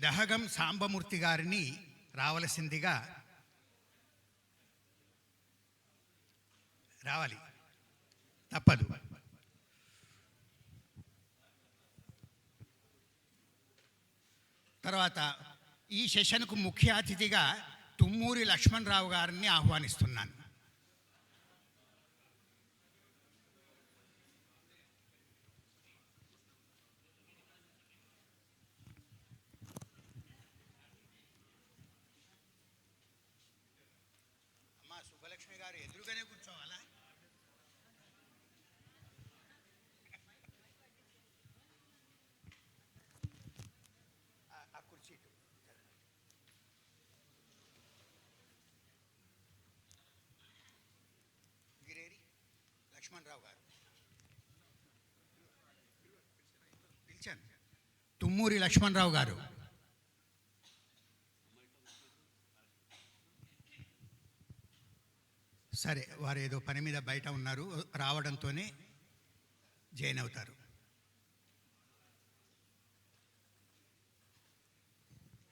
దహగం సాంబమూర్తి గారిని రావలసిందిగా రావాలి, తప్పదు. తర్వాత ఈ సెషన్కు ముఖ్య అతిథిగా తుమ్మూరి లక్ష్మణరావు గారిని ఆహ్వానిస్తున్నాను. అమ్మా సుబ్బలక్ష్మి గారు ఎదురుగానే కూర్చోవాలా? ఆ కుర్చీ గిరేరి లక్ష్మణరావు గారు పిలిచాను. తుమ్మూరి లక్ష్మణరావు గారు. సరే, వారు ఏదో పని మీద బయట ఉన్నారు, రావడంతోనే జాయిన్ అవుతారు.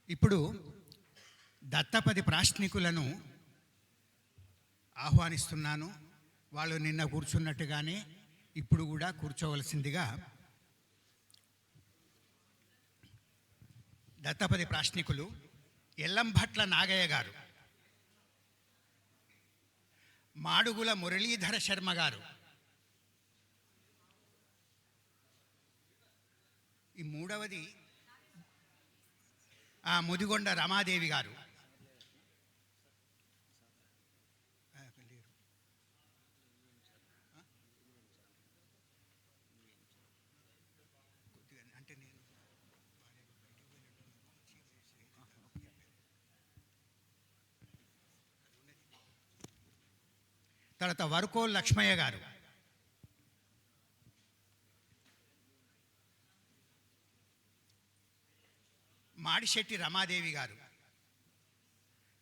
ఇప్పుడు దత్తపది ప్రాశ్నికులను ఆహ్వానిస్తున్నాను. వాళ్ళు నిన్న కూర్చున్నట్టుగానే ఇప్పుడు కూడా కూర్చోవలసిందిగా దత్తపది ప్రాశ్నికులు ఎల్లంభట్ల నాగయ్య గారు, మాడుగుల మురళీధర శర్మ గారు, ఈ మూడవది ముదిగొండ రమాదేవి గారు, తర్వాత వరకోల్ లక్ష్మయ్య గారు, మాడిశెట్టి రమాదేవి గారు,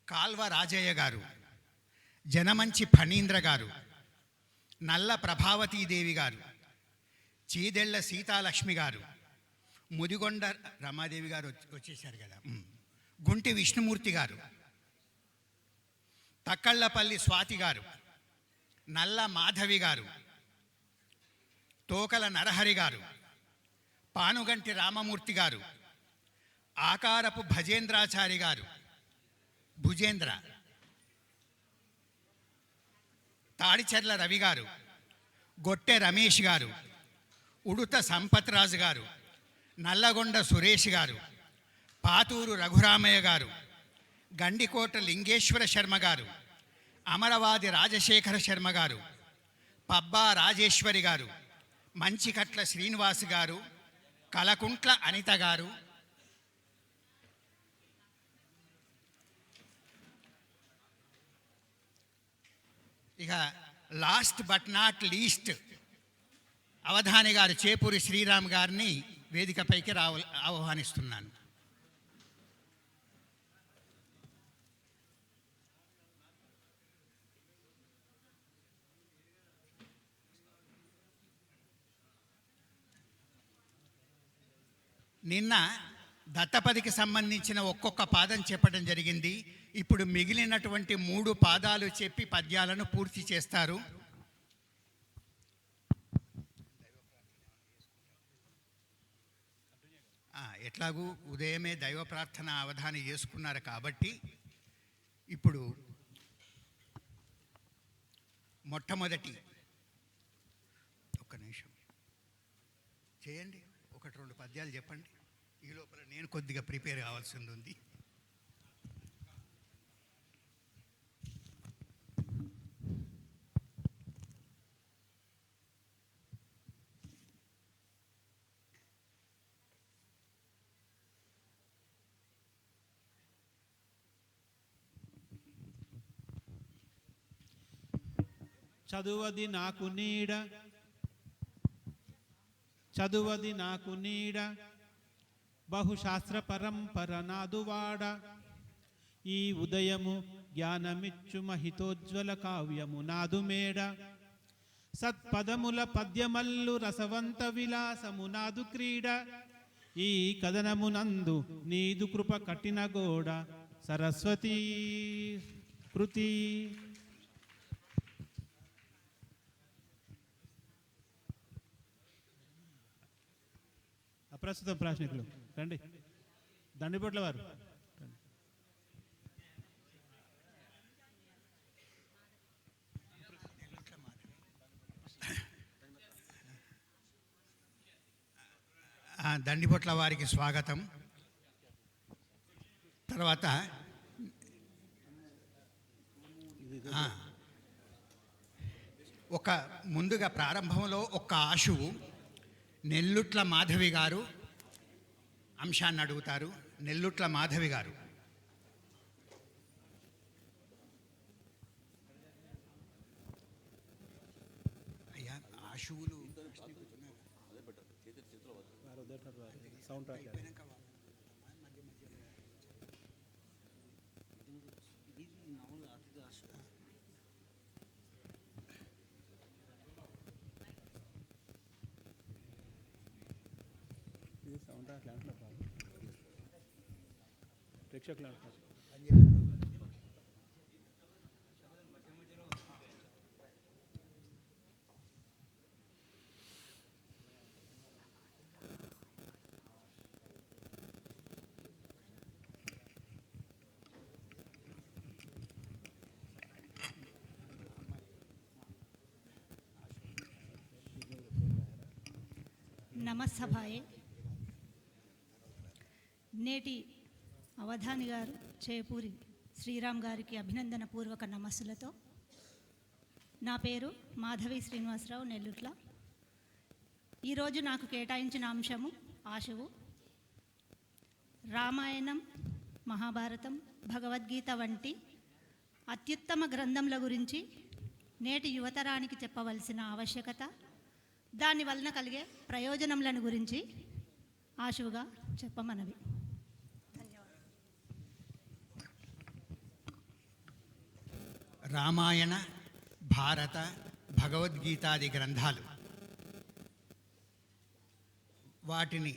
కాల్వ రాజయ్య గారు, జనమంచి ఫణీంద్ర గారు, నల్ల ప్రభావతీదేవి గారు, చీదెళ్ల సీతాలక్ష్మి గారు, ముదిగొండ రమాదేవి గారు వచ్చేసారు కదా, గుంటి విష్ణుమూర్తి గారు, తక్కళ్లపల్లి స్వాతి గారు, నల్ల మాధవి గారు, తోకల నరహరి గారు, పానుగంటి రామమూర్తి గారు, ఆకారపు భజేంద్రాచారి గారు, భుజేంద్ర, తాడిచెర్ల రవి గారు, గొట్టె రమేష్ గారు, ఉడుత సంపత్రాజు గారు, నల్లగొండ సురేష్ గారు, పాతూరు రఘురామయ్య గారు, గండికోట లింగేశ్వర శర్మ గారు, అమరవాది రాజశేఖర శర్మ గారు, పబ్బా రాజేశ్వరి గారు, మంచికట్ల శ్రీనివాస్ గారు, కలకుంట్ల అనిత గారు, ఇక last but not least Avadhani గారు చేపూరి శ్రీరామ్ గారిని వేదికపైకి ఆహ్వానిస్తున్నాను. నిన్న దత్తపదికి సంబంధించిన ఒక్కొక్క పాదం చెప్పడం జరిగింది. ఇప్పుడు మిగిలినటువంటి 3 పాదాలు చెప్పి పద్యాలను పూర్తి చేస్తారు. ఎట్లాగూ ఉదయమే దైవ ప్రార్థన అవధాని చేసుకున్నారు కాబట్టి ఇప్పుడు మొట్టమొదటి ఒక్క నిమిషం చేయండి, 1-2 పద్యాలు చెప్పండి. ఈ లోపల నేను కొద్దిగా ప్రిపేర్ కావాల్సింది ఉంది. చదువది నాకు నీడ, చదువది నాకు నీడ, బహుశాస్త్ర పరంపర నాదువాడ, ఈ ఉదయము జ్ఞానమిచ్చు మహితోజ్వల కావ్యము నాదు మేడ, సత్పదముల పద్యమల్లు రసవంత విలాసము నాదు క్రీడ, ఈ కథనమునందు నీదు కృప కట్టిన గోడ సరస్వతీ కృతి. అప్రస్తుతం ప్రాశ్నికులు రండి. దండిపొట్ల వారు దండిపొట్ల వారికి స్వాగతం. తర్వాత ముందుగా ప్రారంభంలో ఒక ఆశువు నెల్లుట్ల మాధవి గారు అంశాన్ని అడుగుతారు. నెల్లుట్ల మాధవి గారు. అయ్యా ఆశువులు ప్రేక్షకులు నమస్సభాయే. నేటి అవధాని గారు చేపూరి శ్రీరామ్ గారికి అభినందన పూర్వక నమస్సులతో. నా పేరు మాధవి శ్రీనివాసరావు, నెల్లుట్ల. ఈరోజు నాకు కేటాయించిన అంశము ఆశువు. రామాయణం, మహాభారతం, భగవద్గీత వంటి అత్యుత్తమ గ్రంథముల గురించి నేటి యువతరానికి చెప్పవలసిన ఆవశ్యకత, దాని వలన కలిగే ప్రయోజనములను గురించి ఆశువుగా చెప్పమనవి. రామాయణ, భారత, భగవద్గీతాది గ్రంథాలు, వాటిని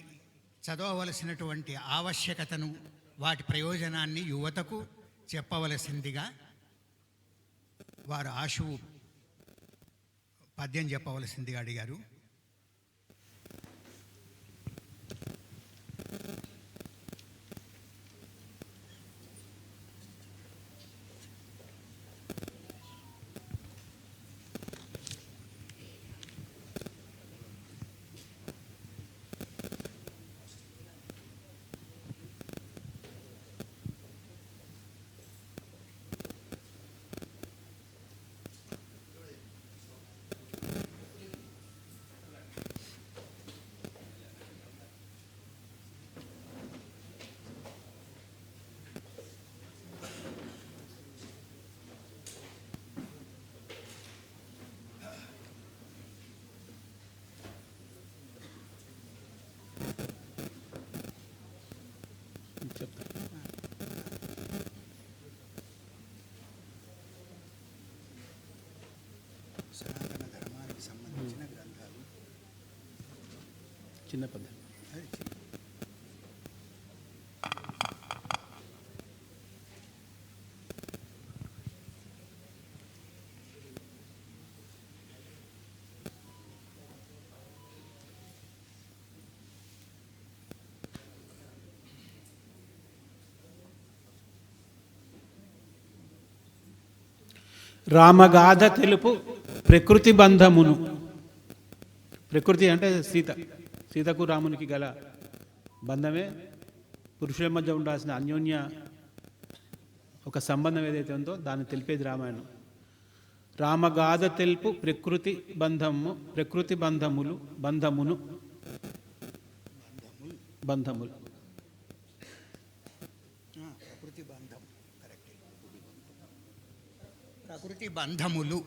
చదవవలసినటువంటి ఆవశ్యకతను, వాటి ప్రయోజనాన్ని యువతకు చెప్పవలసిందిగా వారు ఆశువు పద్యం చెప్పవలసిందిగా అడిగారు. సనాతన ధర్మానికి సంబంధించిన గ్రంథాలు. చిన్న పద్యం. రామగాథ తెలుపు ప్రకృతి బంధమును. ప్రకృతి అంటే సీత. సీతకు రామునికి గల బంధమే పురుషుల మధ్య ఉండాల్సిన అన్యోన్య ఒక సంబంధం ఏదైతే ఉందో దాన్ని తెలిపేది రామాయణం. రామగాథ తెలుపు ప్రకృతి బంధము, ప్రకృతి బంధములు, బంధమును, బంధములు. ప్రకృతి బంధం, కరెక్ట్. ప్రకృతి బంధములు.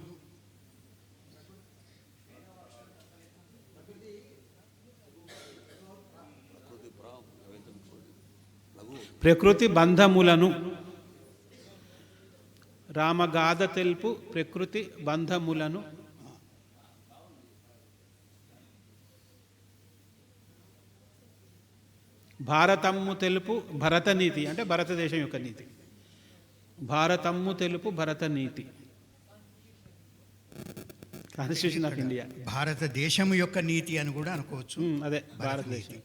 ప్రకృతి బంధములను. రామగాథ తెలుపు ప్రకృతి బంధములను. భారతమ్ము తెలుపు భరతనీతి అంటే భారతదేశం యొక్క నీతి. భారతమ్ము తెలుపు భరతనీతి, కాన్స్టిట్యూషన్ ఆఫ్ ఇండియా. భారతదేశం యొక్క నీతి అని కూడా అనుకోవచ్చు. అదే భారతదేశం.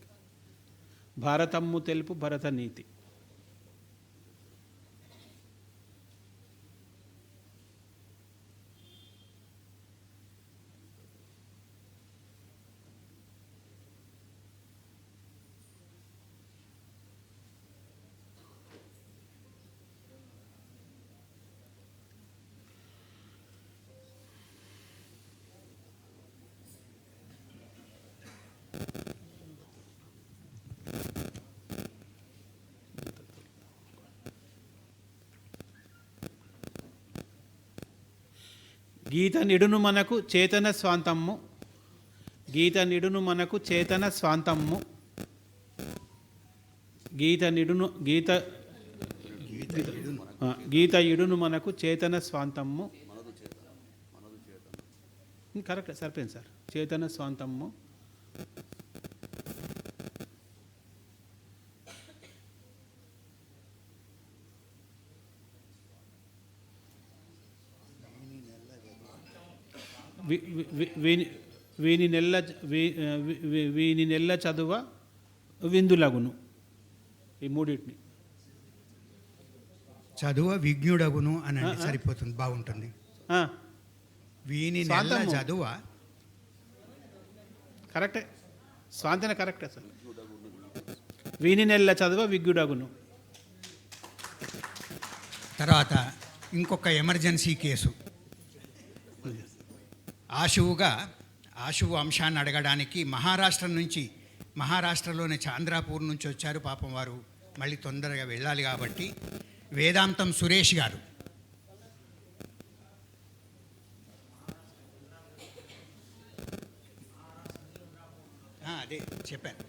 భారతమ్ము తెలుపు భరతనీతి. గీత నిడును మనకు చేతన స్వాంతమ్ము, గీత నిడును మనకు చేతన స్వాంతమ్ము, గీత నిడును గీత ఇడును మనకు చేతన స్వాంతమ్ము. కరెక్ట్ సరిపోయింది సార్. చేతన స్వాంతమ్ము, వీని నెల్ల చదువ విందులగును. ఈ మూడింటిని చదువ విజ్ఞుడగును అని అంటే సరిపోతుంది, బాగుంటుంది. వీని నెల్ల చదువ కరెక్టే, స్వాంతన కరెక్టే సార్. వీని నెల్ల చదువ విజ్ఞుడగును. తర్వాత ఇంకొక ఎమర్జెన్సీ కేసు. ఆశువు అంశాన్ని అడగడానికి మహారాష్ట్రలోని చాంద్రాపూర్ నుంచి వచ్చారు. పాపం వారు మళ్ళీ తొందరగా వెళ్ళాలి కాబట్టి వేదాంతం సురేష్ గారు. అదే చెప్పాను.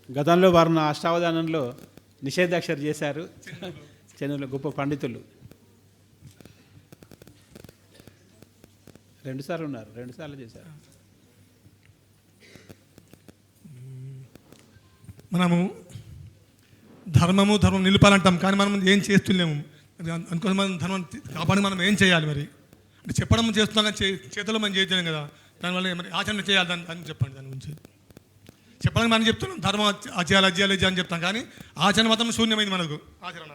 గతంలో వారిని అష్టావధానంలో నిషేధాక్షర చేశారు. చెన్నైలో గొప్ప పండితులు 2 సార్లు ఉన్నారు, 2 సార్లు చేశారు. మనము ధర్మం నిలపాలంటాం, కానీ మనం ఏం చేస్తున్నాము. అందుకోసం మనం ధర్మం కాపాడి మనం ఏం చేయాలి మరి అంటే చెప్పడం చేస్తున్నాం, కానీ చేతుల్లో మనం చేయలేం కదా. దానివల్ల మరి ఆచరణ చేయాలి అని చెప్పండి. దాని గురించి చెప్పడానికి మనం చెప్తున్నాం, ధర్మం చేయాలి అది చేయాలి అని చెప్తాం, కానీ ఆచరణ మాత్రం శూన్యమైంది మనకు ఆచరణ.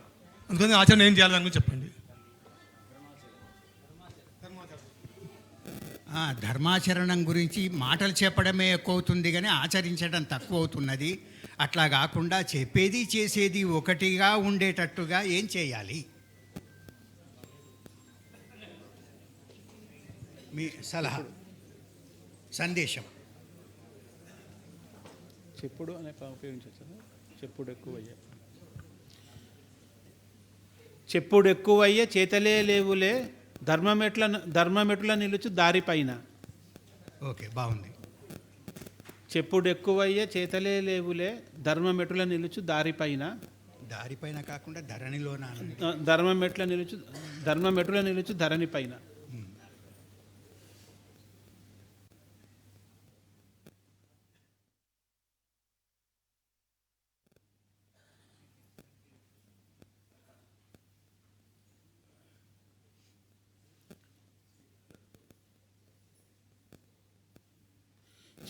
అందుకని ఆచరణ ఏం చేయాలి దాని గురించి చెప్పండి. ధర్మాచరణం గురించి మాటలు చెప్పడమే ఎక్కువ అవుతుంది, కానీ ఆచరించడం తక్కువ అవుతున్నది. అట్లా కాకుండా చెప్పేది చేసేది ఒకటిగా ఉండేటట్టుగా ఏం చేయాలి? మీ సలహా, సందేశం. చెప్పుడు అనే ఉపయోగించవచ్చు. చెప్పుడు ఎక్కువయ్యే చేతలే లేవులే ధర్మమెట్ల నిలుచు దారిపైన. ఓకే, బాగుంది. చెప్పుడు ఎక్కువయ్యే చేతలే లేవులే ధర్మమెట్ల నిలుచు దారిపైన. దారిపైన కాకుండా ధరణిలోన. ధర్మమెట్ల నిలుచు ధరణిపైన.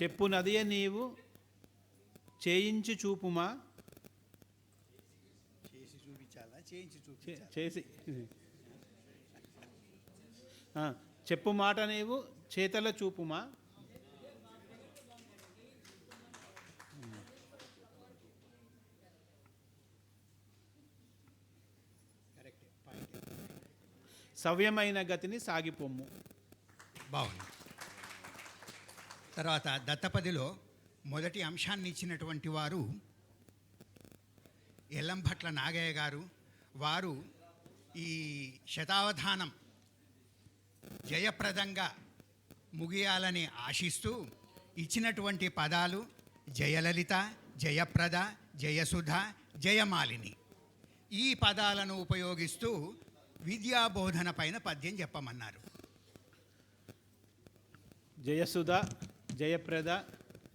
చెప్పు నదియే నీవు చేయించి చూపుమా. చేసి చెప్పు మాట నీవు చేతల చూపుమా. సవ్యమైన గతిని సాగిపోము. బాగుంది. తర్వాత దత్తపదిలో మొదటి అంశాన్ని ఇచ్చినటువంటి వారు ఎల్లంభట్ల నాగయ్య గారు. వారు ఈ శతావధానం జయప్రదంగా ముగియాలని ఆశిస్తూ ఇచ్చినటువంటి పదాలు జయలలిత, జయప్రద, జయసుధ, జయమాలిని. ఈ పదాలను ఉపయోగిస్తూ విద్యాబోధన పైన పద్యం చెప్పమన్నారు. జయసుధ, జయప్రద,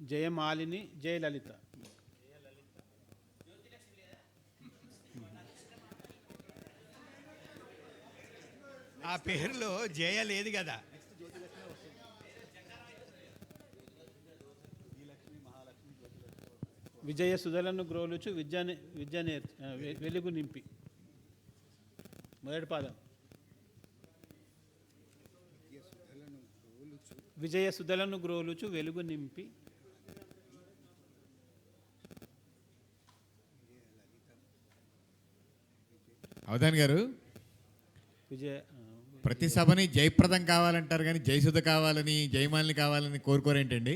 జయమాలిని, జయలలిత. ఆ పేరులో జయ లేదు కదా. విజయసుధలను గ్రోలుచు విద్య వెలుగు నింపి. మొదటి పాదం. విజయసుధలను గ్రోలుచు వెలుగు నింపి. అవధాన్ గారు, విజయ ప్రతి సభని జయప్రదం కావాలంటారు కానీ జయసుధ కావాలని జయమాలిని కావాలని కోరుకోరేంటండి?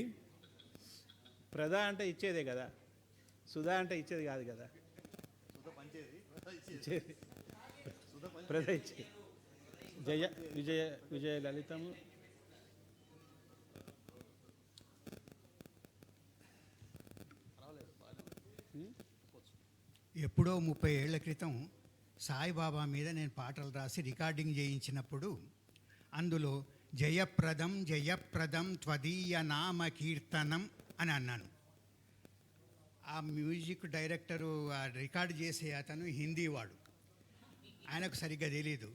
ప్రద అంటే ఇచ్చేదే కదా, సుధా అంటే ఇచ్చేది కాదు కదా. ఇచ్చేది ప్రద ఇచ్చేది. విజయ లలితము. ఎప్పుడో 30 ఏళ్ల క్రితం సాయిబాబా మీద నేను పాటలు రాసి రికార్డింగ్ చేయించినప్పుడు అందులో జయప్రదం జయప్రదం త్వదీయ నామ కీర్తనం అని అన్నాను. ఆ మ్యూజిక్ డైరెక్టరు, ఆ రికార్డ్ చేసే అతను హిందీ వాడు, ఆయనకు సరిగ్గా తెలీదు.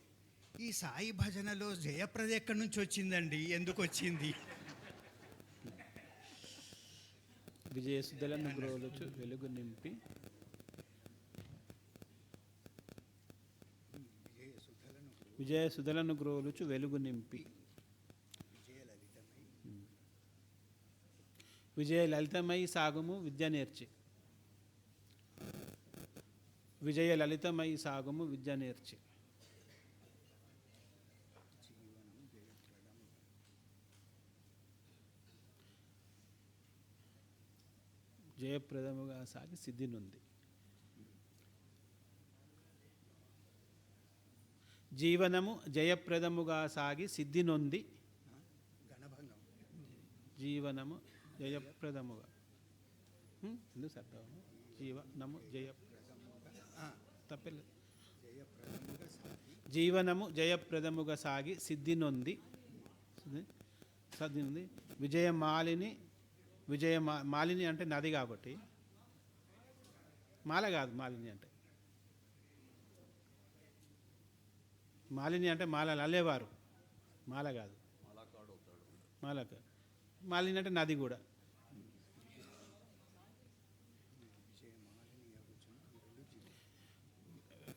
ఈ సాయి భజనలో జయప్రద ఎక్కడి నుంచి వచ్చిందండి, ఎందుకు వచ్చింది? విజయసుధలను గ్రోలుచు వెలుగు నింపి. విజయసుధలను గ్రోలుచు వెలుగు నింపి. విజయ లలితమై సాగుము విద్య నేర్చి. విజయ లలితమై సాగుము విద్య నేర్చి. జయప్రదముగా సాగి సిద్ధి నొంది. జీవనము జయప్రదముగా సాగి సిద్ధి నొంది. జీవనము జయప్రదముగా. ఎందుకు సార్ జీవనము తప్పలేదు. జీవనము జయప్రదముగా సాగి సిద్ధి నొంది. విజయమాలిని. మాలిని అంటే నది కాబట్టి, మాల కాదు. మాలిని అంటే మాల అల్లేవారు, మాల కాదు. మాలిని అంటే నది కూడా.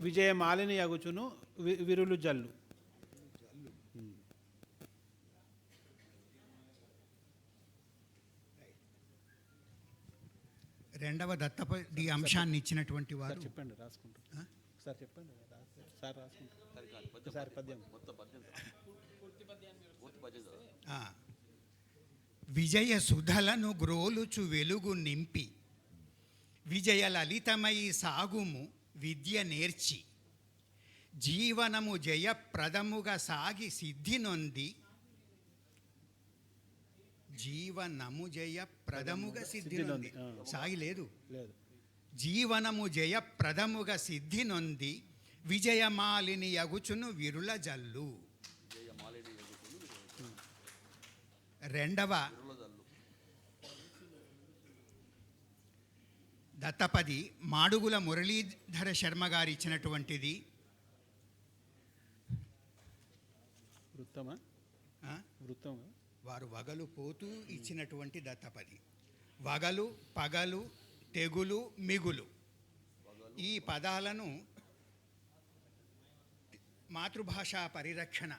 విజయమాలిని అగుచును విరులు జల్లు. రెండవ దత్తపది అంశాన్ని ఇచ్చినటువంటి వారు చెప్పండి, రాసుకుంటా. సార్ చెప్పండి, సార్ రాసుకుంటా. సార్ పద్యం. విజయ సుధలను గ్రోలుచు వెలుగు నింపి. విజయ లలితమై సాగుము విద్య నేర్చి. జీవనము జయప్రదముగా సాగి సిద్ధి నొంది. జీవనము జయప్రదముగా సిద్ధి నొంది. సాగి లేదు. జీవనము జయప్రదముగా సిద్ధి నొంది. విజయమాలిని యగుచును విరుల జల్లు. రెండవ దత్తపది మాడుగుల మురళీధర శర్మ గారు ఇచ్చినటువంటిది. వృత్తమా? వారు వగలు పోతూ ఇచ్చినటువంటి దత్తపది. వగలు, పగలు, తెగులు, మిగులు ఈ పదాలను మాతృభాషా పరిరక్షణ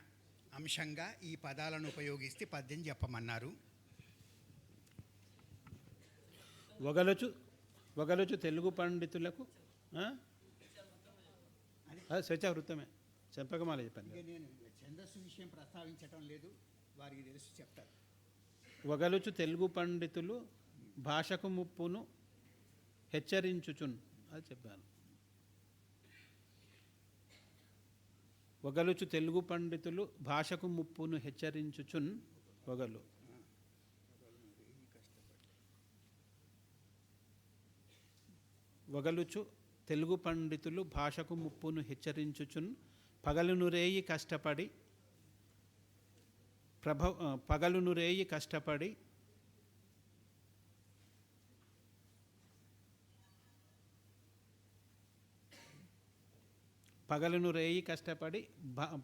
అంశంగా ఈ పదాలను ఉపయోగిస్తే పద్యం చెప్పమన్నారు. వగలుచు తెలుగు పండితులకు స్వేచ్ఛా వృత్తమే. చెంపకమాల చెప్పాను. నేను ఛందస్సు విషయం ప్రస్తావించటం లేదు, వారికి తెలుసు, చెప్తారు. వగలుచు తెలుగు పండితులు భాషకు ముప్పును హెచ్చరించుచున్, అది చెప్పాను. వగలుచు తెలుగు పండితులు భాషకు ముప్పును హెచ్చరించుచున్. వగలు వగలుచు తెలుగు పండితులు భాషకు ముప్పును హెచ్చరించుచున్. పగలును రేయి కష్టపడి పగలును రేయి కష్టపడి పగలును రేయి కష్టపడి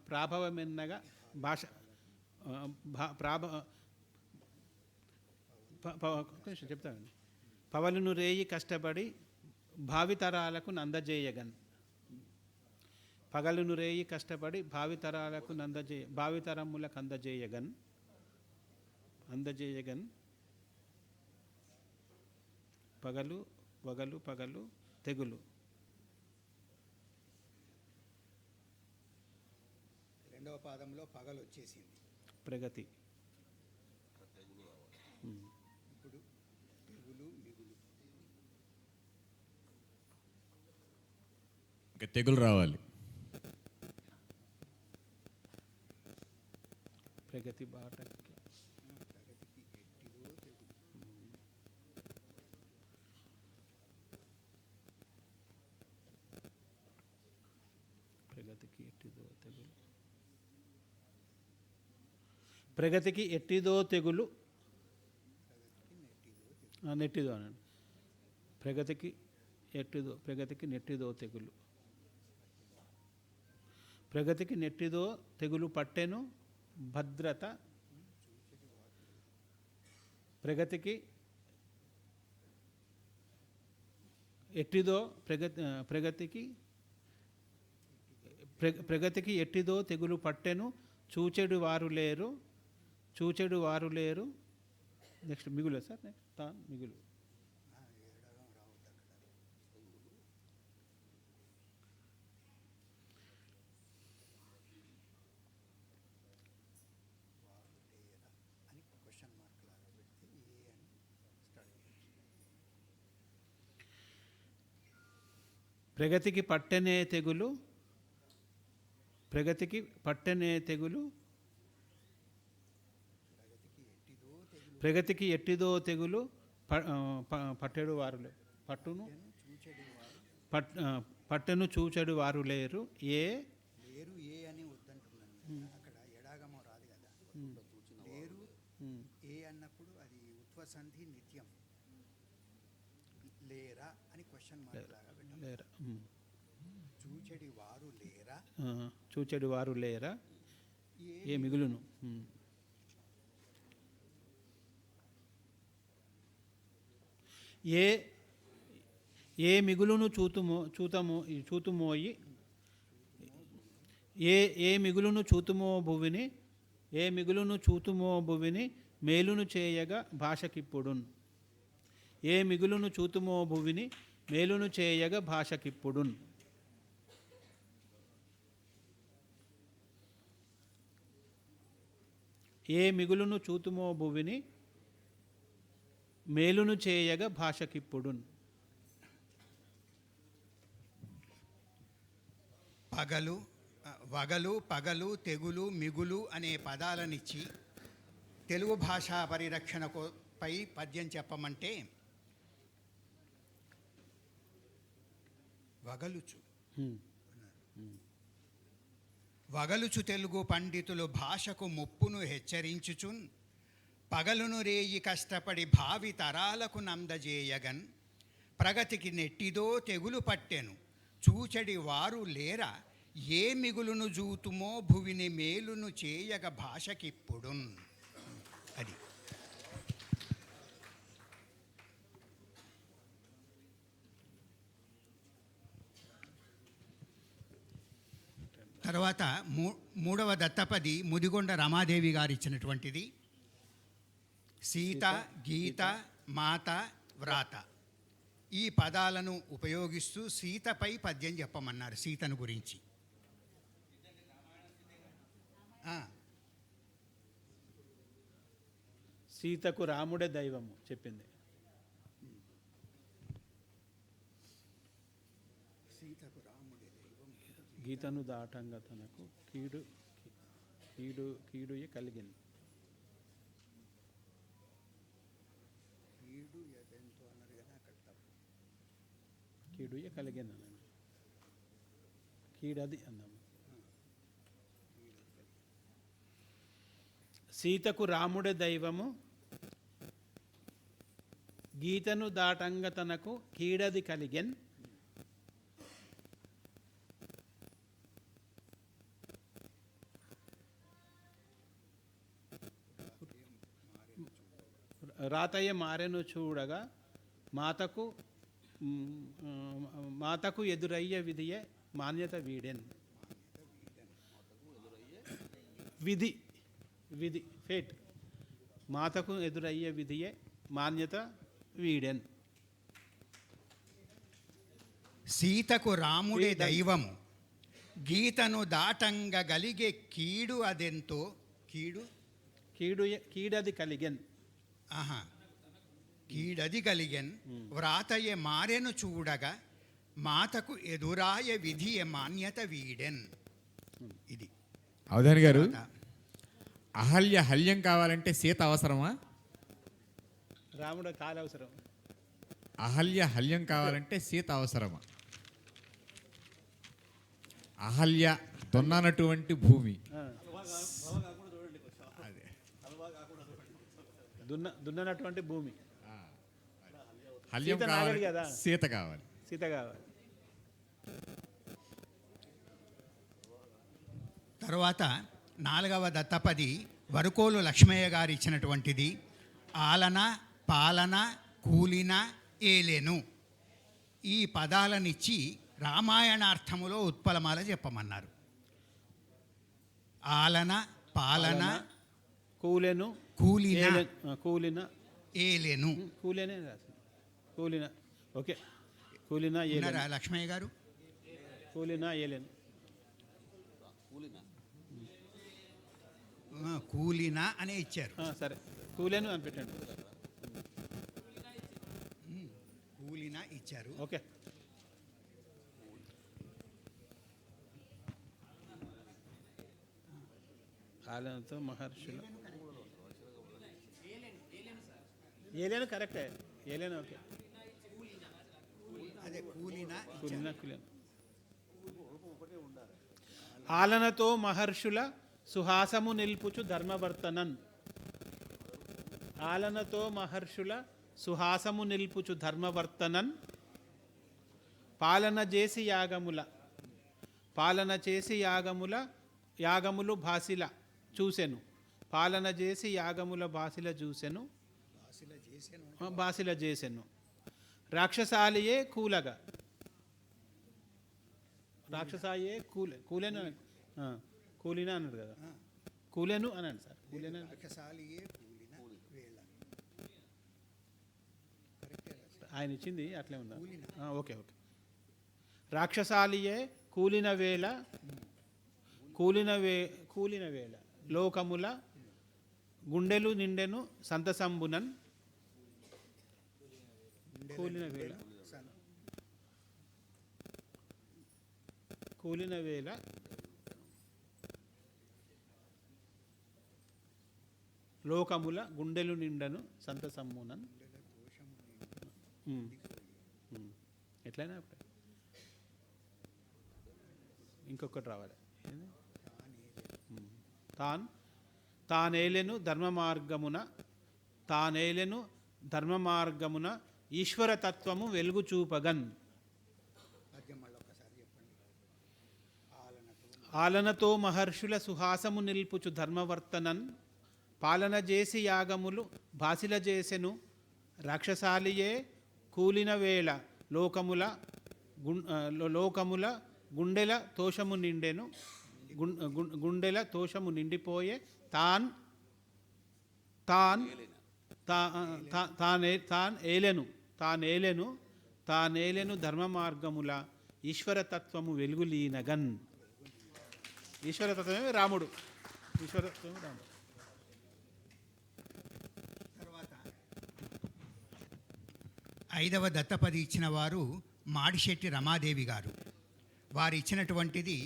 ప్రాభవమెన్నగా భాష కొంచెం చెప్తానండి. పవలును రేయి కష్టపడి భావితరాలకు నందజేయగన్. పగలును రేయి కష్టపడి భావితరములకు అందజేయగన్ పగలు పగలు తెగులు. రెండవ పాదంలో పగలు వచ్చేసింది. ప్రగతి. ఇప్పుడు తెగులు మిగులు. ఇంకా తెగులు రావాలి. ప్రగతి బాటకి ప్రగతికి ఎట్టిదో తెగులు. ప్రగతికి ఎట్టిదో తెగులు. ప్రగతికి ఎట్టిదో తెగులు. నెట్టిదో అనండి. ప్రగతికి నెట్టిదో తెగులు. ప్రగతికి నెట్టిదో తెగులు పట్టెను భద్రత. ప్రగతికి ఎట్టిదో ప్రగతికి ఎట్టిదో తెగులు పట్టెను చూచెడు వారు లేరు. నెక్స్ట్ మిగులు సార్. నెక్స్ట్ మిగులు. అని క్వశ్చన్ మార్క్ లాగా పెడితే ఏ అని స్టార్ట్ చేయాలి. ప్రగతికి పట్టెనే తెగులు. ప్రగతికి ఎట్టిదో తెగులు పట్టెడు వారులే పట్టెను చూచెడు వారు లేరు. లేరు ఏ అని వద్దంటున్నాను. అక్కడ ఎడాగమో రాదు కదా. లేరు ఏ అన్నప్పుడు అది ఉత్వసంధి నిత్యం. లేరా అని క్వశ్చన్ మార్క్ లాగా పెట్టాలి. లేరా. చూచెడి వారు లేరా. ఏ మిగులును. ఏ మిగులును చూతుమోయి ఏ మిగులును చూతుమో భువిని మేలును చేయగా భాషకిప్పుడున్. ఏ మిగులును చూతుమో భువిని మేలును చేయగా భాషకిప్పుడున్. ఏ మిగులును చూతుమో భువిని మేలును చేయగా భాషకిప్పుడున్. పగలు తెగులు మిగులు అనే పదాలనిచ్చి తెలుగు భాషా పరిరక్షణపై పద్యం చెప్పమంటే వగలుచు తెలుగు పండితులు భాషకు ముప్పును హెచ్చరించుచున్ పగలును రేయి కష్టపడి భావి తరాలకు నందజేయగన్ ప్రగతికి నెట్టిదో తెగులు పట్టెను చూచెడి వారు లేరా. ఏ మిగులును జూతుమో భువిని మేలును చేయగ భాషకిప్పుడున్. అది తర్వాత మూడవ దత్తపది ముదిగొండ రమాదేవి గారు ఇచ్చినటువంటిది. సీత, గీత, మాత, వ్రాత ఈ పదాలను ఉపయోగిస్తూ సీతపై పద్యం చెప్పమన్నారు. సీతను గురించి సీతకు రాముడే దైవము చెప్పింది. సీతకు రాముడే దైవం. గీతను దాటంగా తనకు కీడుయే కలిగింది. కీడు ఎంతో అన్నారు కదా, అక్కడ తప్పు. కీడుయే కలిగింది అన్నాను. కీడది అన్నాము. సీతకు రాముడే దైవము, గీతను దాటంగ తనకు కీడది కలిగెన్, రాతయ్య మారెను చూడగా మాతకు మాతకు ఎదురయ్య విధియే మాన్యత వీడెన్. విధి విధి ఫేట్, మాతకు ఎదురయ్యే విధియే మాన్యత వీడెన్. సీతకు రాముడే దైవము, గీతను దాటంగ గలిగే కీడు అదెంతో. కీడది కలిగెన్. ఆహా, కీడది కలిగెన్ వ్రాతయ్య మారెను చూడగా మాతకు ఎదురాయ విధియ మాన్యత వీడెన్. ఇది అవధాని గారు, తర్వాత అహల్య హల్యం కావాలంటే సీత అవసరమా? రాముడు కాలవసరం. అహల్య హల్యం కావాలంటే సీత అవసరమా? అహల్య దున్ననటువంటి భూమి, దున్ననటువంటి భూమి. హల్యం సీత కావాలి నాగలి కదా. సీత కావాలి. సీత కావాలి. తర్వాత 4వ దత్తపది వరుకోలు లక్ష్మయ్య గారు ఇచ్చినటువంటిది. ఆలన, పాలన, కూలిన, ఏలెను ఈ పదాలనిచ్చి రామాయణార్థములో ఉత్పలమాల చెప్పమన్నారు. ఆలన, పాలన, కూలెను, కూలిన, కూలిన, ఏలెను. కూలేనే రాసింది. కూలిన, ఓకే. కూలిన ఏలెను, ఉన్నారా లక్ష్మయ్య గారు? కూలిన ఏలెను. కూలిన అనే ఇచ్చారు. సరే, కూలేను అని పెట్టండి. కూలిన ఇచ్చారు. ఓకే. ఆలనతో మహర్షుల ఏలేను కరెక్టే. ఏలేను ఓకే. అదే కూలిన కూలిన కూలేను. ఆలనతో మహర్షుల సుహాసము నిల్పుచు ధర్మవర్తనన్. ఆలనతో మహర్షుల సుహాసము నిల్పుచు ధర్మవర్తనన్. పాలన చేసి యాగములు భాసిల చూసెను. పాలన చేసి యాగముల భాసిల చూసెను. బాసిల చేసెను. రాక్షసాలియే కూలగా. రాక్షసాయే కూలెను కూలిన అన్నాడు కదా. కూలెను అనండి సార్. కూలెను ఆయన ఇచ్చింది అట్లే ఉందా? Okay okay. రాక్షసాలియే కూలిన వేళ లోకముల గుండెలు నిండెను సంతసంబునన్. కూలిన వేళ లోకముల గుండెలు నిండను సంతసంబునన్. ఎట్లయినా ఇంకొకటి రావాలి. తానేలెను ధర్మ మార్గమున ఈశ్వరతత్వము వెలుగు చూపగన్. ఆలనతో మహర్షుల సుహాసము నిల్పుచు ధర్మవర్తనన్. పాలన చేసి యాగములు భాసిల చేసెను. రాక్షసాలియే కూలిన వేళ లోకముల గుండెల తోషము నిండెను. గుండెల తోషము నిండిపోయే తానేలెను ధర్మ మార్గముల ఈశ్వరతత్వము వెలుగులీనగన్. ఈశ్వరతత్వమే రాముడు. ఈశ్వరతత్వమే రాముడు. తర్వాత 5వ దత్తపది ఇచ్చిన వారు మాడిశెట్టి రమాదేవి గారు. వారు ఇచ్చినటువంటిది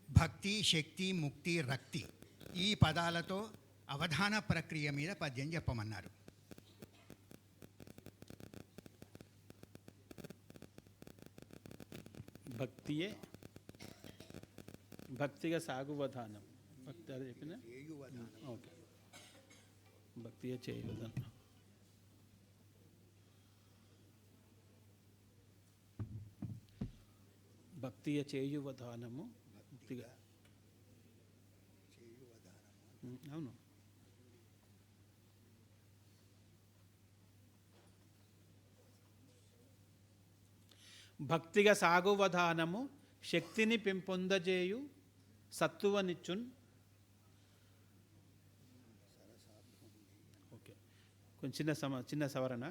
భక్తి, శక్తి, ముక్తి, రక్తి ఈ పదాలతో అవధాన ప్రక్రియ మీద పద్యం చెప్పమన్నారు. భక్తిగా సాగువధానం. భక్తి అది చెప్పిన ఓకే. భక్తియ చేయువదనం. భక్తియ చేయువదానము. భక్తిగా అవును. భక్తిగా సాగువధానము శక్తిని పెంపొందజేయు సత్తువనిచ్చున్. ఓకే, కొంచెం చిన్న సవరణ.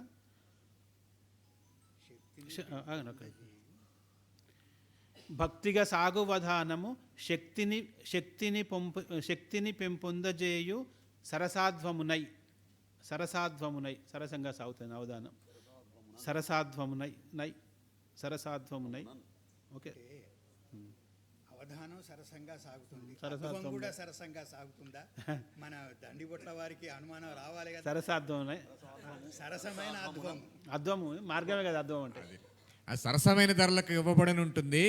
భక్తిగా సాగువధానము శక్తిని పెంపొందజేయు సరసాధ్వమునై. సరసంగా సాగుతుంది అవధానం. సరసాధ్వమునై. ఓకే, అవధానం సరసంగా సాగుతుంది, సరసాధ్వం అధ్వం కూడా సరసంగా సాగుతుందా? మన దండిబొట్ల వారికి అనుమానం రావాలి కదా. సరసాధ్వమునై. సరసమైన అధ్వం. అధ్వము మార్గమే కదా అధ్వం అంటే. ఆ సరసమైన ధరలకు ఇవ్వబడని ఉంటుంది.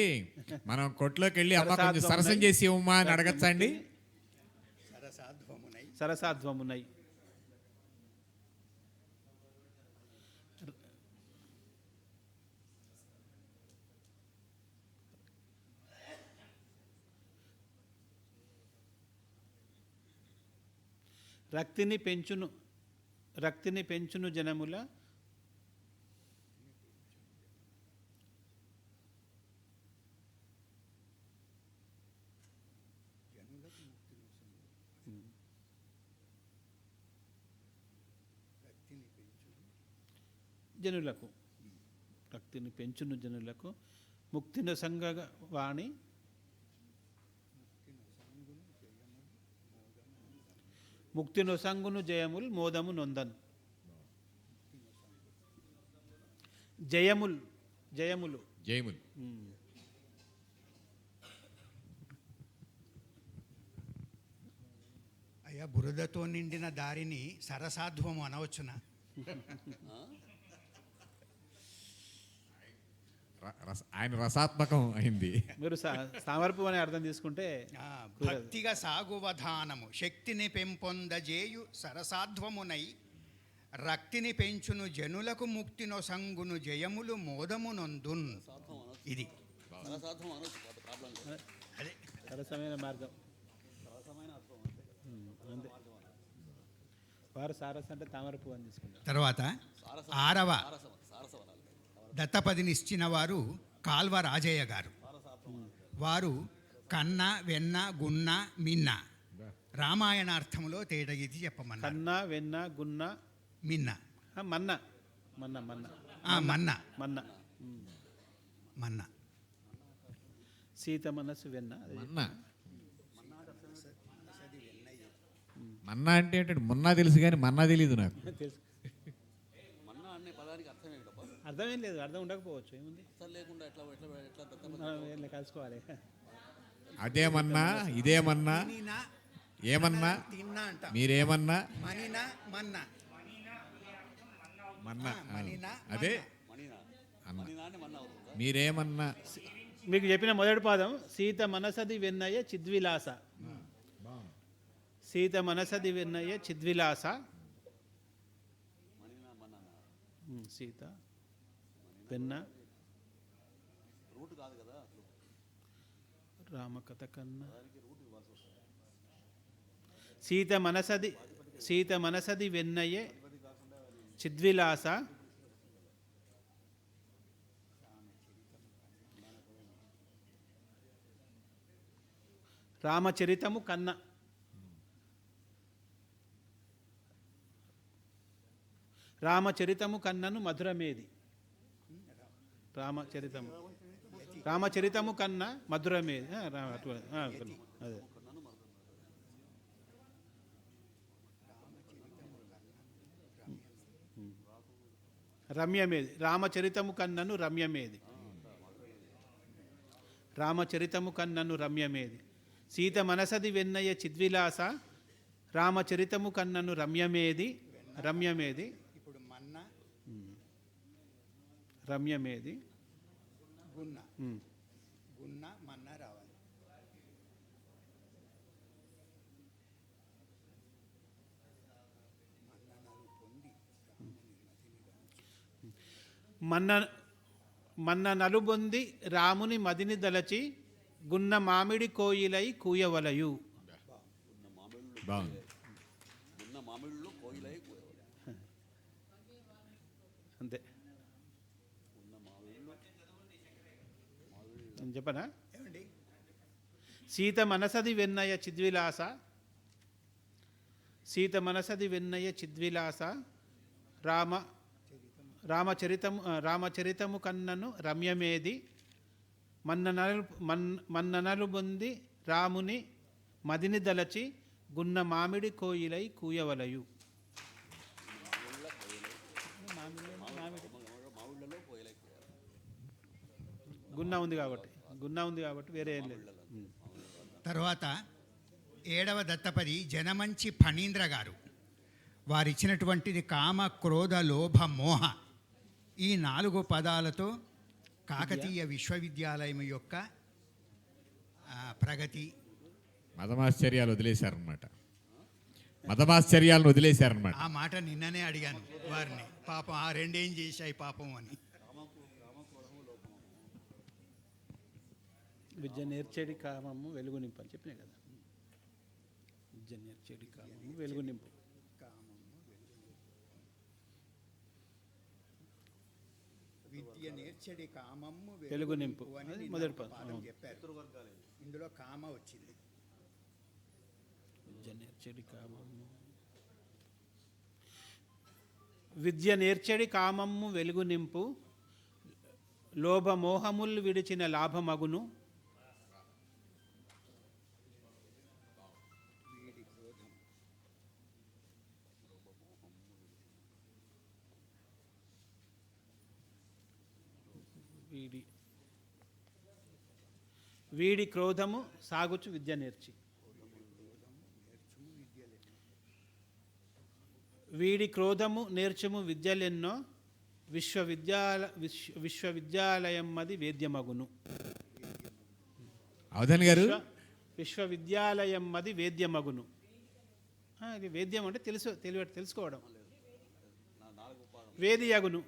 మనం కొట్లోకి వెళ్ళి అమ్మ కొంచెం సరసం చేసి ఇవ్వమ్మా అని అడగచ్చా అండి? సరసాధ్వమునై. రక్తిని పెంచును జనముల రక్తిని పెంచును జనులకు ముక్తిని సంగ వాణి ముక్తినొసంగును జయముల్ మోదము నొందన్. జయములు. అయ్యా, బురదతో నిండిన దారిని సరసాధ్వము అనవచ్చునా? ఆయన రసాత్మకం అయింది. మీరు సామర్పు అనే అర్థం తీసుకుంటే భక్తిగా సాగువధానము శక్తిని పెంపొందజేయు సరసాధ్వమునై రక్తిని పెంచును జనులకు ముక్తినొసంగును జయములు మోదము నొందున్. ఇది అదే సరసమైన మార్గం. అంతే. వారు సారస్ అంటే తామరపు అని తీసుకుంటారు. తర్వాత 6వ దత్తపదినిచ్చిన వారు కాల్వ రాజయ్య గారు. వారు కన్న, వెన్న, గున్న, మిన్న రామాయణార్థంలో తేడా ఇది చెప్పమన్నారు. కన్న, వెన్న, గున్న, మిన్న, మన్న. సీత మనసు వెన్న. మన్నా అంటే ఏంటంటే మొన్నా తెలుసు కానీ మన్నా తెలీదు నాకు. తెలుసు. అర్థమేం లేదు, అర్థం ఉండకపోవచ్చు. ఏముంది, కలుసుకోవాలి. అదేమన్నా ఇదేమన్నా ఏమన్నా తిన్నా అంట. మీరేమన్నా మనినా మన్నా మన్నా మనినా అదే అన్న మీరేమన్నా. మీకు చెప్పిన మొదటి పాదం సీత మనసది వెన్నయ్య చిద్విలాస. సీత మనసది వెన్నయ్య చిద్విలాస. సీత వెన్న రామకథ కన్నా. సీత మనసది వెన్నయ్యే చిద్విలాస. రామచరితము కన్న. రామచరితము కన్నను మధురమేది. రామచరితము కన్న మధురమేది. అదే రమ్యమేది. రామచరితము కన్నను రమ్యమేది. రామచరితము కన్నను రమ్యమేది. సీత మనసది వెన్నయ్య చిద్విలాస. రామచరితము కన్నను రమ్యమేది. ఇప్పుడు మన్న, రమ్యమేది. గున్న, గున్న మన్న రావాలి. మన్న మన్న నలుబొంది రాముని మదిని దలచి గున్న మామిడి కోయిలై కూయవలయు. బాగుంది. అంతే. నేను చెప్పనా? ఏమండి? సీత మనసది వెన్నయ చిద్విలాస, సీత మనసది వెన్నయ చిద్విలాస, రామచరితము కన్నను రమ్యమేది, మన్ననలు బొంది రాముని మదిని దలచి గున్న మామిడి కోయిలై కూయవలయు. గున్న ఉంది కాబట్టి వేరే ఏం లేదు. తర్వాత 7వ దత్తపది జనమంచి ఫణీంద్ర గారు. వారిచ్చినటువంటిది కామ, క్రోధ, లోభ, మోహ ఈ 4 పదాలతో కాకతీయ విశ్వవిద్యాలయం యొక్క ప్రగతి. మతమాశ్చర్యాలు వదిలేశారనమాట. మతమాశ్చర్యాలను వదిలేశారనమాట. ఆ మాట నిన్ననే అడిగాను వారిని, పాపం ఆ రెండేం చేశాయి పాపం అని. విద్య నేర్చేడి కామము వెలుగు నింపు అని చెప్పినా కదా. విద్య నేర్చేడి కామము వెలుగు నింపు. విద్య నేర్చడి కామము వెలుగు నింపు అని అది నిన్న మొదటి ఒక పదం. పాఠం అవును. చెప్పారు. ఇందులో కామ వచ్చింది. విద్య నేర్చేడి కామము, విద్య నేర్చెడి కామము వెలుగు నింపు, లోభ మోహముల్ విడిచిన లాభమగును, వీడి క్రోధము సాగుచు విద్య నేర్చి, వీడి క్రోధము నేర్చుము విద్యలెన్నో, విశ్వవిద్యాలయమ్మది వేద్యమగును. అవధాని గారు, విశ్వవిద్యాలయమ్మది వేద్యమగును. ఇది వేద్యం అంటే తెలుసుకోవడం. వేదియగును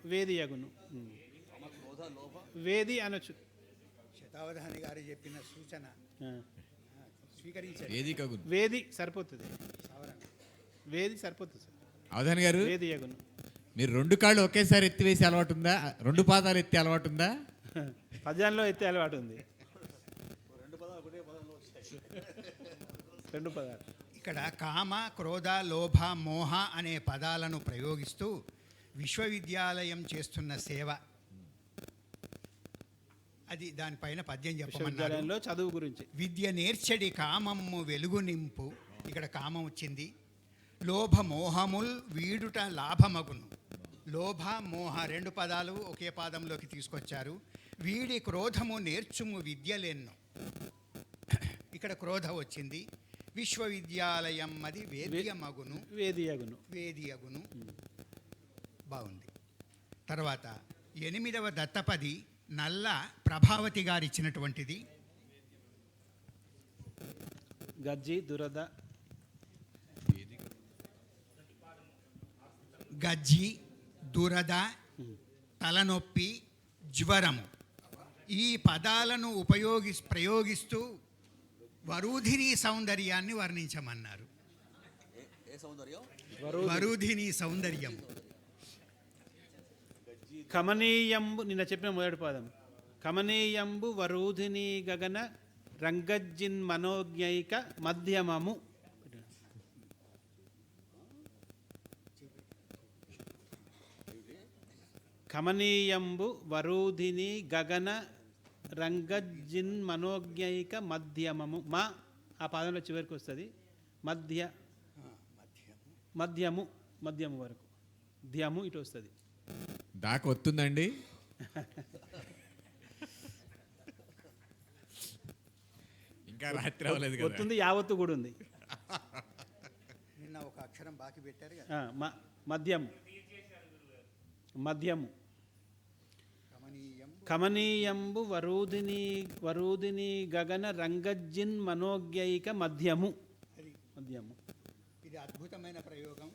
వేది అనొచ్చు. శతావధాని గారు చెప్పిన సూచన స్వీకరించారు. వేది సరిపోతుంది. వేది సరిపోతుంది సార్. అవధాని గారు, వేదియగును. మీరు 2 కాళ్ళు ఒకేసారి ఎత్తివేసే అలవాటు ఉందా? 2 పాదాలు ఎత్తే అలవాటు ఉందా? పద్యంలో ఎత్తే అలవాటు ఉంది. 2 పదాలు. ఇక్కడ కామ, క్రోధ, లోభ, మోహ అనే పదాలను ప్రయోగిస్తూ విశ్వవిద్యాలయం చేస్తున్న సేవ, అది దానిపైన పద్యం చెప్పమన్నారు. విశ్వవిద్యాలయంలో చదువు గురించి. విద్య నేర్చడి కామమ్ము వెలుగు నింపు, ఇక్కడ కామం వచ్చింది. లోభ మోహముల్ వీడుట లాభమగును. లోభ మోహ 2 పదాలు ఒకే పాదంలోకి తీసుకొచ్చారు. వీడి క్రోధము నేర్చుము విద్యలెన్నో, ఇక్కడ క్రోధ వచ్చింది. విశ్వవిద్యాలయం అది వేద్యమగును, వేదియగును. బాగుంది. తర్వాత 8వ దత్తపది నల్ల ప్రభావతి గారు ఇచ్చినటువంటిది. గజ్జి దురద, గజ్జి, దురద, తలనొప్పి, జ్వరము ఈ పదాలను ప్రయోగిస్తూ వరూధిని సౌందర్యాన్ని వర్ణించమన్నారు. వరూధిని సౌందర్యం. కమనీయంబు, నిన్న చెప్పిన మొదటి పాదం. కమనీయంబు వరూధిని గగన రంగజ్జిన్ మనోజ్ఞైక మధ్యమము. కమనీయంబు వరూధిని గగన రంగజ్జిన్ మనోజ్ఞైక మధ్యమము. మా ఆ పాదంలో చివరికి వస్తుంది. మధ్యము వరకు ధ్యము ఇటు వస్తుంది. దాకా వస్తుందండి. ఇంకా రాత్రి అవ్వలేదు కదా. వస్తుంది, యావత్తు కూడా ఉంది. నిన్న ఒక అక్షరం బాకీ పెట్టారు కదా. మధ్యము. కమనీయంబు వరూధిని గగన రంగజ్జిన్ మనోజ్ఞైక మధ్యము. ఇది అద్భుతమైన ప్రయోగం.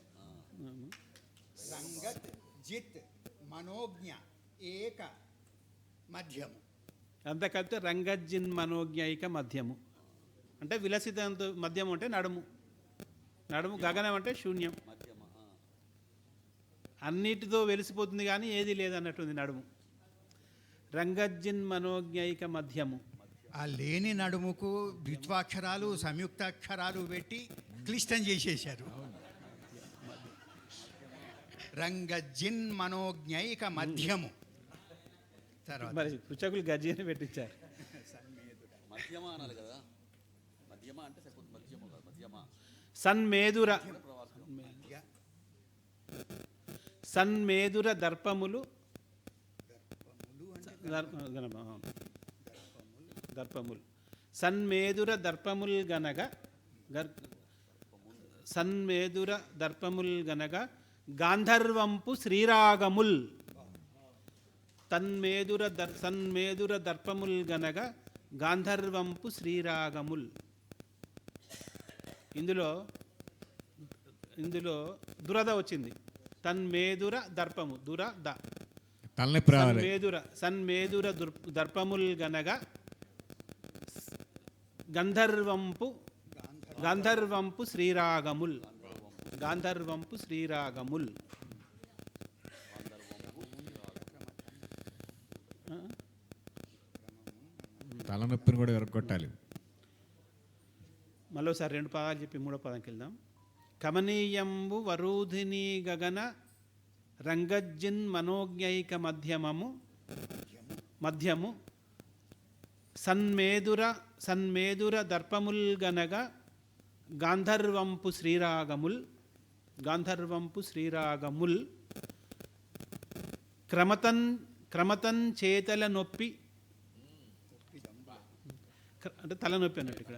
రంగత్ జిత్ మనోజ్ఞ ఏక మధ్యము. అంతా కలిపితే రంగజ్జిన్ మనోజ్ఞైక మధ్యము అంటే విలసితంతో మధ్యము అంటే నడుము, నడుము గగనం అంటే శూన్యం, అన్నిటితో వెలిసిపోతుంది కానీ ఏది లేదన్నట్టుంది నడుము. రంగజ్జిన్ మనోజ్ఞైక మధ్యము. ఆ లేని నడుముకు ద్విత్వాక్షరాలు సంయుక్తాక్షరాలు పెట్టి క్లిష్టం చేసేశారు. రంగజ్జిన్ మనోజ్ఞైక మధ్యము. తర్వాత మరి పుచ్చకులు గజ్జి అని పెట్టించారు. మధ్యమ అనాలి కదా, మధ్యమ అంటే సరిపోతుంది, మధ్యమ కాదు, మధ్యమ. సన్మేదుర సన్మేదుర దర్పములు దర్పములు సన్మేదుర దర్పముల్ గనగ సన్మేదుర దర్పముల్ గనగ గాంధర్వంపు శ్రీరాగముల్. సన్మేదుర దర్పముల్ గనగ గాంధర్వంపు శ్రీరాగముల్. ఇందులో దురద వచ్చింది. తన్మేదుర దర్పము దురద తలనొప్పి రావాలి. సన్మేదుర దర్పముల్ గనగ గాంధర్వంపు శ్రీరాగముల్. గాంధర్వంపు శ్రీరాగముల్. తలనొప్పిని కూడా ఎరగొట్టాలి. మరోసారి 2 పదాలు చెప్పి 3వ పదంకి వెళ్దాం. కమనీయంబు వరూధిని గగన రంగజ్జిన్ మనోజ్ఞైక మధ్యము సన్మేదుర దర్పముల్ గనగ గాంధర్వంపు శ్రీరాగముల్. క్రమతన్ చేతల నొప్పి అంటే తలనొప్పి అన్నట్టు ఇక్కడ.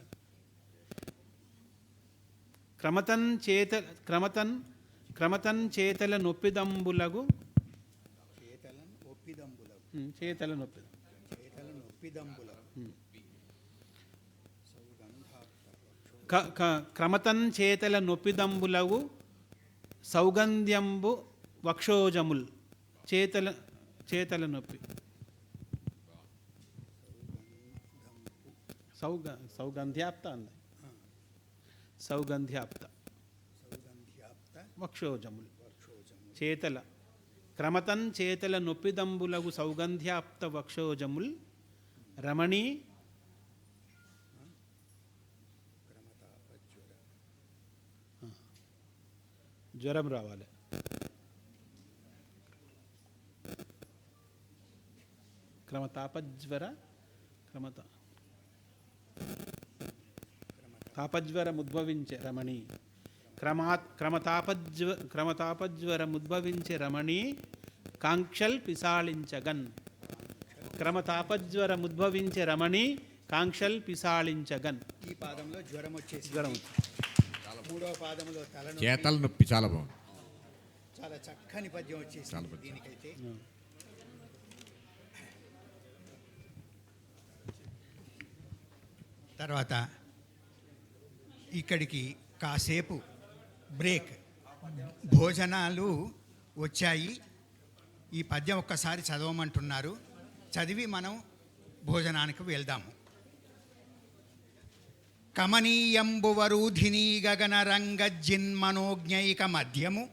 క్రమతన్ చేతల నొప్పిదంబులగు చేతల నొప్పి క్రమతన్ చేతల నొప్పిదంబులగు సౌగంధ్యంబు వక్షోజముల్. చేతల నొప్పి సౌగంధ్యాప్త అంది. సౌగంధ్యాప్త వక్షోజముల్ చేతల క్రమతన్ చేతల నొప్పిదంబులగు సౌగంధ్యాప్త వక్షోజముల్ రమణీ జ్వరం రావాలి. తాపజ్వరముద్భవించే రమణి. క్రమతాపజ్వరముద్భవించే రమణి కాంక్షల్ పిసాళించగన్. క్రమతాపజ్వరముద్భవించే రమణి కాంక్షల్ పిసాళించగన్. ఈ పాదంలో జ్వరం వచ్చేసి జ్వరం 3వ పాదంలో చేతల నొప్పి చాలా బాగుంది. చాలా చక్కని పద్యం వచ్చేసి దీనికైతే. తర్వాత ఇక్కడికి కాసేపు బ్రేక్, భోజనాలు వచ్చాయి. ఈ పద్యం ఒక్కసారి చదవమంటున్నారు, చదివి మనం భోజనానికి వెళ్దాము. కమనీయంబువరూధినీ గగన రంగజ్జిన్మనోజ్ఞైక మధ్యము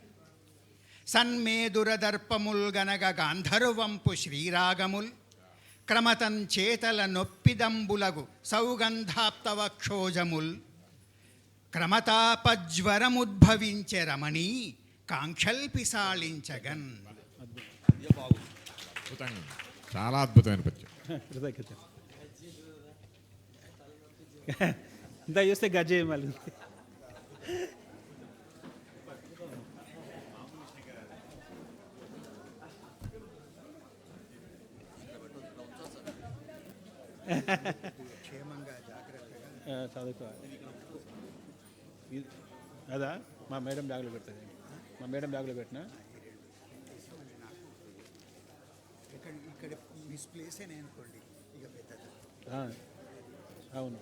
సన్మేదురదర్పముల్ గనగ గాంధర్వంపు శ్రీరాగముల్ క్రమతం చేతల నొప్పిదంబులగు సౌగంధాప్తవక్షోజముల్ క్రమతాపజ్వరముద్భవించే రమణీ కాంక్షల్పిసాళించగన్. అద్భుతంగా ఉంది. చాలా అద్భుతమైన పద్యం. ఇంత చూస్తే గజ్జే మళ్ళీ. చదువుకోవాలి. అదా మా మేడం బ్యాగ్లో పెడుతుంది. మా మేడం బ్యాగ్లో పెట్టినా ఇక్కడ మిస్ప్లేస్ అనుకోండి ఇక పెద్దది. అవును.